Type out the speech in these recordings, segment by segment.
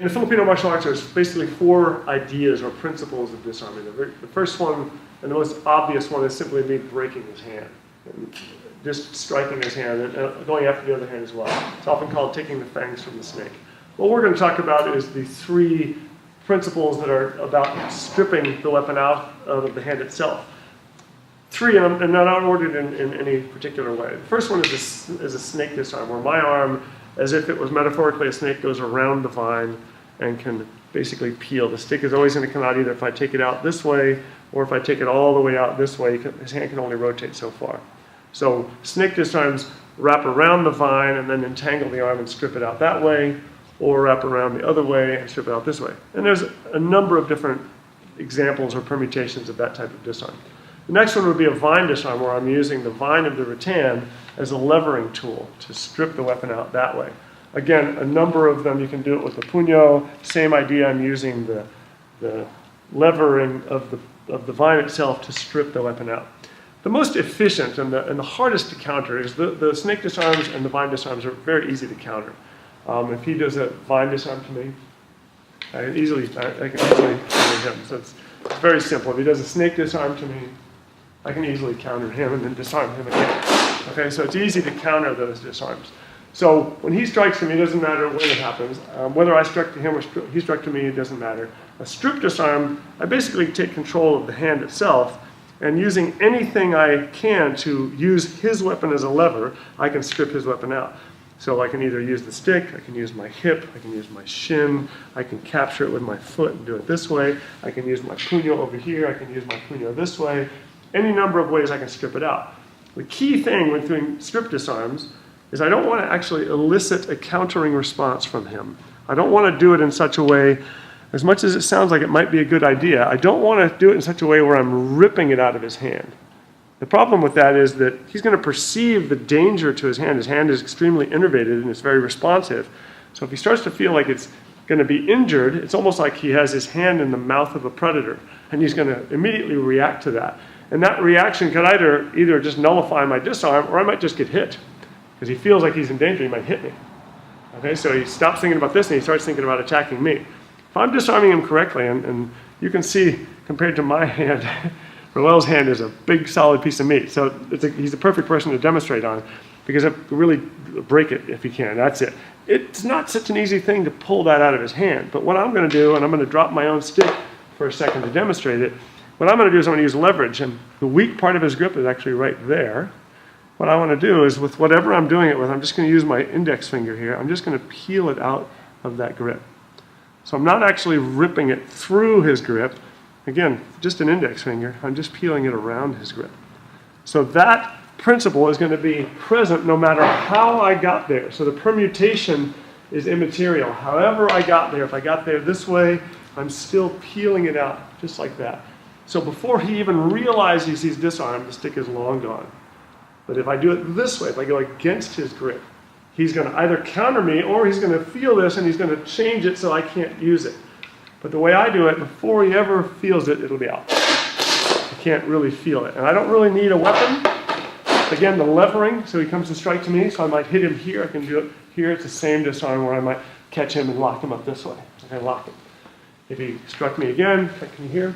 In the Filipino martial arts, there's basically 4 ideas or principles of disarming. The first one, and the most obvious one, is simply me breaking his hand. Just striking his hand and going after the other hand as well. It's often called taking the fangs from the snake. What we're going to talk about is the 3 principles that are about stripping the weapon out of the hand itself. 3, and they're not ordered in any particular way. The first one is a snake disarm, where my arm, as if it was metaphorically a snake, goes around the vine and can basically peel. The stick is always going to come out either if I take it out this way or if I take it all the way out this way. His hand can only rotate so far. So snake disarms wrap around the vine and then entangle the arm and strip it out that way, or wrap around the other way and strip it out this way. And there's a number of different examples or permutations of that type of disarm. The next one would be a vine disarm, where I'm using the vine of the rattan as a levering tool to strip the weapon out that way. Again, a number of them. You can do it with the puño. Same idea. I'm using the levering of the vine itself to strip the weapon out. The most efficient and the hardest to counter is the snake disarms and the vine disarms are very easy to counter. If he does a vine disarm to me, I can easily counter him. So it's very simple. If he does a snake disarm to me, I can easily counter him and then disarm him again. Okay, so it's easy to counter those disarms. So when he strikes to me, it doesn't matter when it happens. Whether I struck to him or he struck to me, it doesn't matter. A strip disarm, I basically take control of the hand itself, and using anything I can to use his weapon as a lever, I can strip his weapon out. So I can either use the stick, I can use my hip, I can use my shin, I can capture it with my foot and do it this way, I can use my puño over here, I can use my puño this way. Any number of ways I can strip it out. The key thing with doing strip disarms is I don't want to actually elicit a countering response from him. I don't want to do it in such a way, as much as it sounds like it might be a good idea, I don't want to do it in such a way where I'm ripping it out of his hand. The problem with that is that he's going to perceive the danger to his hand. His hand is extremely innervated and it's very responsive. So if he starts to feel like it's going to be injured, it's almost like he has his hand in the mouth of a predator, and he's going to immediately react to that. And that reaction could either just nullify my disarm, or I might just get hit. Because he feels like he's in danger, he might hit me. Okay, so he stops thinking about this and he starts thinking about attacking me. If I'm disarming him correctly, and you can see, compared to my hand, Roel's hand is a big solid piece of meat. So he's the perfect person to demonstrate on, because I really break it if he can, that's it. It's not such an easy thing to pull that out of his hand, but what I'm going to do, and I'm going to drop my own stick for a second to demonstrate it, what I'm going to do is I'm going to use leverage, and the weak part of his grip is actually right there. What I want to do is, with whatever I'm doing it with, I'm just going to use my index finger here. I'm just going to peel it out of that grip. So I'm not actually ripping it through his grip. Again, just an index finger. I'm just peeling it around his grip. So that principle is going to be present no matter how I got there. So the permutation is immaterial. However I got there, if I got there this way, I'm still peeling it out just like that. So before he even realizes he's disarmed, the stick is long gone. But if I do it this way, if I go against his grip, he's going to either counter me or he's going to feel this and he's going to change it so I can't use it. But the way I do it, before he ever feels it, it'll be out. I can't really feel it. And I don't really need a weapon. Again, the levering, so he comes to strike to me, so I might hit him here. I can do it here. It's the same disarm where I might catch him and lock him up this way. I can lock him. If he struck me again, can you hear?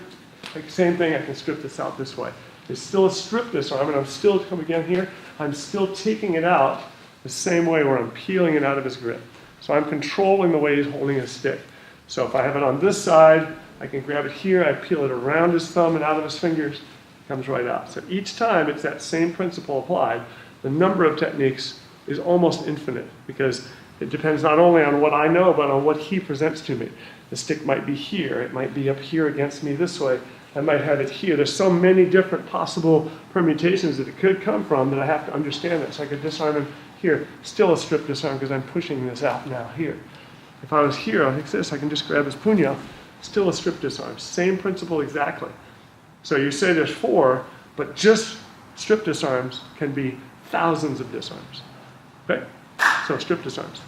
Like the same thing, I can strip this out this way. It's still a strip disarm, and I'm still, come again here, I'm still taking it out the same way where I'm peeling it out of his grip. So I'm controlling the way he's holding his stick. So if I have it on this side, I can grab it here, I peel it around his thumb and out of his fingers, it comes right out. So each time it's that same principle applied. The number of techniques is almost infinite, because it depends not only on what I know, but on what he presents to me. The stick might be here, it might be up here against me this way, I might have it here. There's so many different possible permutations that it could come from that I have to understand that. So I could disarm him here, still a strip disarm because I'm pushing this out now here. If I was here like this, I can just grab his puño, still a strip disarm. Same principle exactly. So you say there's 4, but just strip disarms can be thousands of disarms. Okay? So strip disarms.